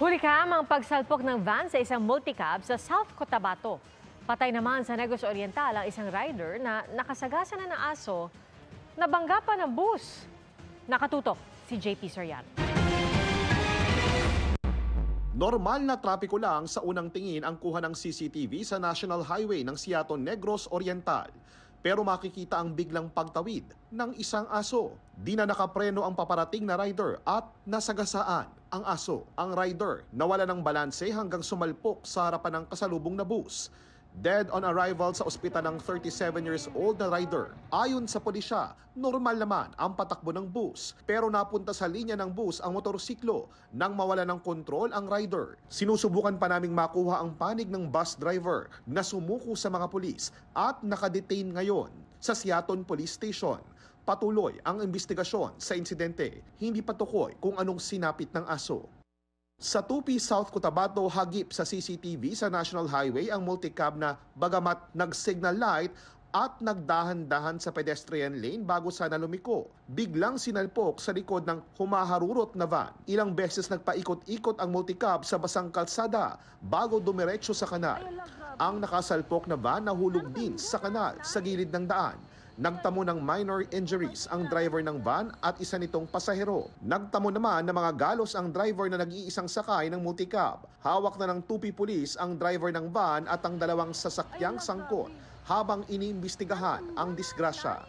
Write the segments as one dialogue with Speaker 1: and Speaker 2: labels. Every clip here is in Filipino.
Speaker 1: Hulikam ang pagsalpok ng van sa isang multicab sa South Cotabato. Patay naman sa Negros Oriental ang isang rider na nakasagasa na ng aso, nabangga pa ng bus. Nakatutok si JP Soriano.
Speaker 2: Normal na trapiko lang sa unang tingin ang kuha ng CCTV sa National Highway ng Seattle Negros Oriental. Pero makikita ang biglang pagtawid ng isang aso. Di na nakapreno ang paparating na rider at nasagasaan ang aso. Ang rider nawala ng balanse hanggang sumalpok sa harapan ng kasalubong na bus. Dead on arrival sa ospital ng 37 years old na rider. Ayon sa pulisya, normal naman ang patakbo ng bus. Pero napunta sa linya ng bus ang motorsiklo nang mawala ng kontrol ang rider. Sinusubukan pa naming makuha ang panig ng bus driver na sumuko sa mga pulis at nakadetain ngayon sa Seattle Police Station. Patuloy ang investigasyon sa insidente. Hindi pa tukoy kung anong sinapit ng aso. Sa Tupi, South Cotabato, hagip sa CCTV sa National Highway ang multicab na bagamat nag-signal light at nagdahan-dahan sa pedestrian lane bago sana lumiko. Biglang sinalpok sa likod ng humaharurot na van. Ilang beses nagpaikot-ikot ang multicab sa basang kalsada bago dumiretso sa kanal. Ang nakasalpok na van nahulog din sa kanal sa gilid ng daan. Nagtamo ng minor injuries ang driver ng van at isa nitong pasahero. Nagtamo naman ng mga galos ang driver na nag-iisang sakay ng multicab. Hawak na ng Tupi Police ang driver ng van at ang dalawang sasakyang sangkot habang iniimbestigahan ang disgrasya.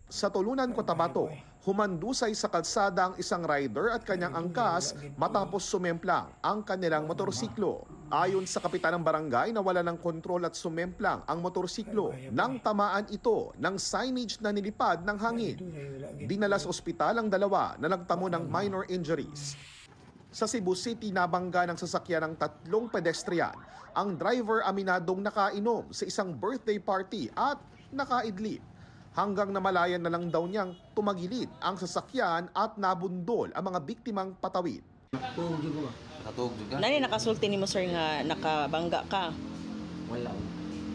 Speaker 2: Sa Tulunan, Cotabato, humandusay sa kalsada ang isang rider at kanyang angkas matapos sumemplang ang kanilang motorsiklo. Ayon sa kapitan ng barangay, nawala ng kontrol at sumemplang ang motorsiklo nang tamaan ito ng signage na nilipad ng hangin. Dinala sa ospital ang dalawa na nagtamo ng minor injuries. Sa Cebu City, nabangga ng sasakyan ng 3 pedestrian. Ang driver aminadong nakainom sa isang birthday party at nakaidlip. Hanggang namalayan na lang daw niyang tumagilid ang sasakyan at nabundol ang mga biktimang patawid.
Speaker 3: Nani nakasulti nimo sir nga nakabangga ka?
Speaker 4: Wala.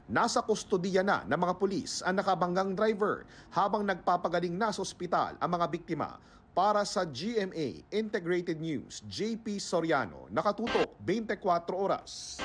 Speaker 2: Nasa kustodiya na ng mga pulis ang nakabanggang driver habang nagpapagaling na sa ospital ang mga biktima. Para sa GMA Integrated News, JP Soriano, nakatutok 24 oras.